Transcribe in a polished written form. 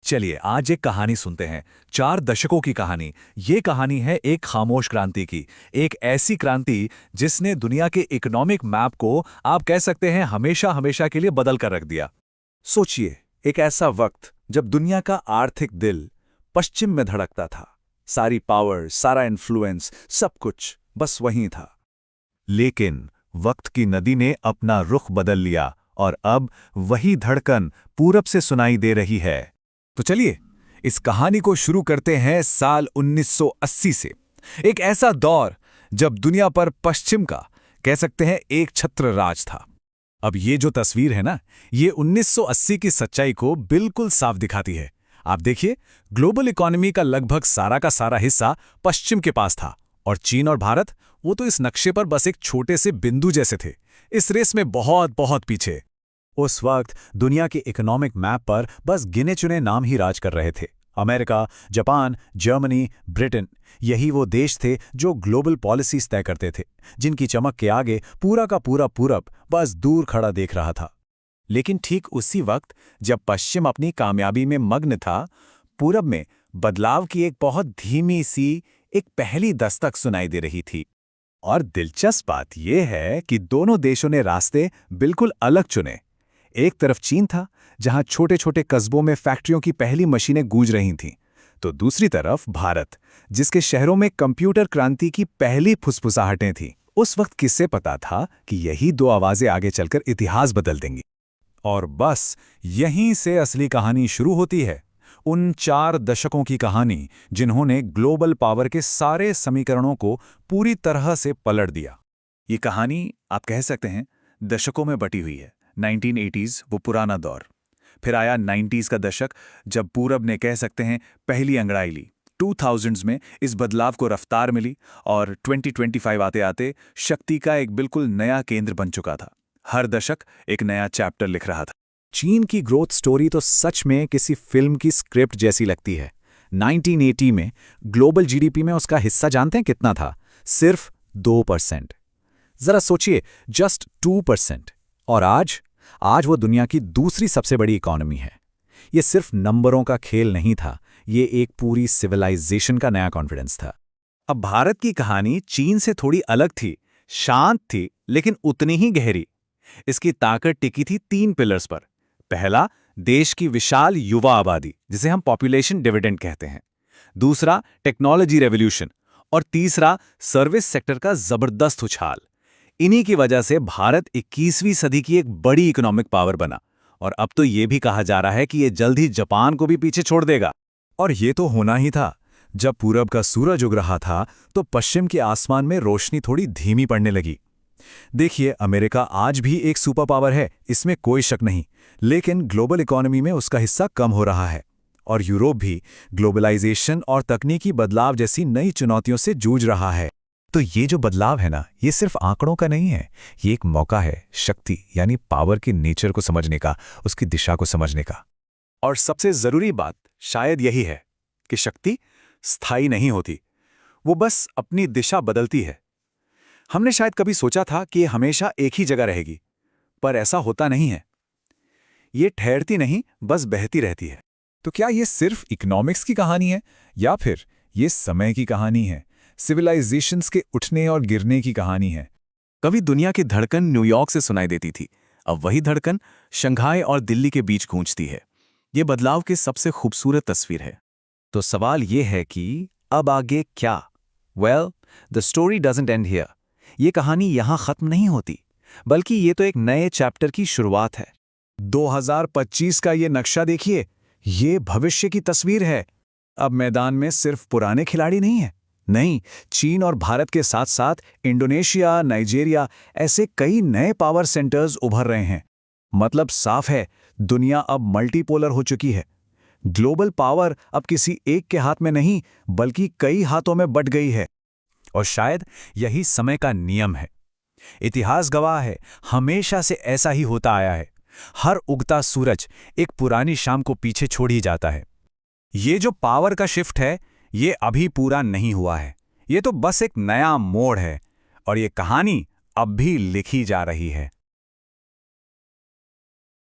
चलिए आज एक कहानी सुनते हैं। 4 दशकों की कहानी। ये कहानी है एक खामोश क्रांति की। एक ऐसी क्रांति जिसने दुनिया के इकोनॉमिक मैप को आप कह सकते हैं हमेशा हमेशा के लिए बदल कर रख दिया। सोचिए, एक ऐसा वक्त जब दुनिया का आर्थिक दिल पश्चिम में धड़कता था। सारी पावर, सारा इन्फ्लुएंस, सब कुछ बस वहीं था। लेकिन वक्त की नदी ने अपना रुख बदल लिया और अब वही धड़कन पूरब से सुनाई दे रही है। तो चलिए इस कहानी को शुरू करते हैं साल 1980 से। एक ऐसा दौर जब दुनिया पर पश्चिम का कह सकते हैं एक छत्र राज था। अब ये जो तस्वीर है ना, ये 1980 की सच्चाई को बिल्कुल साफ दिखाती है। आप देखिए, ग्लोबल इकोनॉमी का लगभग सारा का सारा हिस्सा पश्चिम के पास था और चीन और भारत वो तो इस नक्शे पर बस एक छोटे से बिंदु जैसे थे, इस रेस में बहुत बहुत पीछे। उस वक्त दुनिया के इकोनॉमिक मैप पर बस गिने चुने नाम ही राज कर रहे थे। अमेरिका, जापान, जर्मनी, ब्रिटेन, यही वो देश थे जो ग्लोबल पॉलिसीज तय करते थे, जिनकी चमक के आगे पूरा का पूरा पूरब बस दूर खड़ा देख रहा था। लेकिन ठीक उसी वक्त जब पश्चिम अपनी कामयाबी में मग्न था, पूरब में बदलाव की एक बहुत धीमी सी एक पहली दस्तक सुनाई दे रही थी। और दिलचस्प बात यह है कि दोनों देशों ने रास्ते बिल्कुल अलग चुने। एक तरफ चीन था, जहां छोटे छोटे कस्बों में फैक्ट्रियों की पहली मशीनें गूंज रही थीं, तो दूसरी तरफ भारत, जिसके शहरों में कंप्यूटर क्रांति की पहली फुसफुसाहटें थीं। उस वक्त किससे पता था कि यही दो आवाजें आगे चलकर इतिहास बदल देंगी। और बस यहीं से असली कहानी शुरू होती है। उन 4 दशकों की कहानी जिन्होंने ग्लोबल पावर के सारे समीकरणों को पूरी तरह से पलट दिया। ये कहानी आप कह सकते हैं दशकों में बटी हुई है। 1980s वो पुराना दौर, फिर आया 90s का दशक जब पूरब ने कह सकते हैं पहली अंगड़ाई ली। 2000s में इस बदलाव को रफ्तार मिली और 2025 आते आते शक्ति का एक बिल्कुल नया केंद्र बन चुका था। हर दशक एक नया चैप्टर लिख रहा था। चीन की ग्रोथ स्टोरी तो सच में किसी फिल्म की स्क्रिप्ट जैसी लगती है। 1980 में ग्लोबल जीडीपी में उसका हिस्सा जानते हैं कितना था? सिर्फ 2%। जरा सोचिए, जस्ट 2%। और आज वो दुनिया की दूसरी सबसे बड़ी इकोनॉमी है। ये सिर्फ नंबरों का खेल नहीं था, ये एक पूरी सिविलाइजेशन का नया कॉन्फिडेंस था। अब भारत की कहानी चीन से थोड़ी अलग थी, शांत थी लेकिन उतनी ही गहरी। इसकी ताकत टिकी थी 3 पिलर्स पर। पहला, देश की विशाल युवा आबादी, जिसे हम पॉपुलेशन डिविडेंड कहते हैं। दूसरा, टेक्नोलॉजी रेवोल्यूशन। और तीसरा, सर्विस सेक्टर का जबरदस्त उछाल। इन्हीं की वजह से भारत 21वीं सदी की एक बड़ी इकोनॉमिक पावर बना और अब तो ये भी कहा जा रहा है कि ये जल्द ही जापान को भी पीछे छोड़ देगा। और ये तो होना ही था। जब पूरब का सूरज उग रहा था तो पश्चिम के आसमान में रोशनी थोड़ी धीमी पड़ने लगी। देखिए, अमेरिका आज भी एक सुपर पावर है, इसमें कोई शक नहीं, लेकिन ग्लोबल इकोनॉमी में उसका हिस्सा कम हो रहा है। और यूरोप भी ग्लोबलाइजेशन और तकनीकी बदलाव जैसी नई चुनौतियों से जूझ रहा है। तो ये जो बदलाव है ना, ये सिर्फ आंकड़ों का नहीं है, ये एक मौका है शक्ति यानी पावर के नेचर को समझने का, उसकी दिशा को समझने का। और सबसे जरूरी बात शायद यही है कि शक्ति स्थायी नहीं होती, वो बस अपनी दिशा बदलती है। हमने शायद कभी सोचा था कि ये हमेशा एक ही जगह रहेगी, पर ऐसा होता नहीं है। ये ठहरती नहीं, बस बहती रहती है। तो क्या ये सिर्फ इकोनॉमिक्स की कहानी है या फिर ये समय की कहानी है, सिविलाइजेशंस के उठने और गिरने की कहानी है? कभी दुनिया की धड़कन न्यूयॉर्क से सुनाई देती थी, अब वही धड़कन शंघाई और दिल्ली के बीच गूंजती है। ये बदलाव की सबसे खूबसूरत तस्वीर है। तो सवाल ये है कि अब आगे क्या? Well, the story doesn't and here. ये कहानी यहां खत्म नहीं होती, बल्कि ये तो एक नए चैप्टर की शुरुआत है। 2025 का ये नक्शा देखिए, ये भविष्य की तस्वीर है। अब मैदान में सिर्फ पुराने खिलाड़ी नहीं है, नहीं, चीन और भारत के साथ साथ इंडोनेशिया, नाइजीरिया, ऐसे कई नए पावर सेंटर्स उभर रहे हैं। मतलब साफ है, दुनिया अब मल्टीपोलर हो चुकी है। ग्लोबल पावर अब किसी एक के हाथ में नहीं, बल्कि कई हाथों में बट गई है। और शायद यही समय का नियम है। इतिहास गवाह है, हमेशा से ऐसा ही होता आया है। हर उगता सूरज एक पुरानी शाम को पीछे छोड़ ही जाता है। ये जो पावर का शिफ्ट है, ये अभी पूरा नहीं हुआ है, ये तो बस एक नया मोड़ है और ये कहानी अब भी लिखी जा रही है।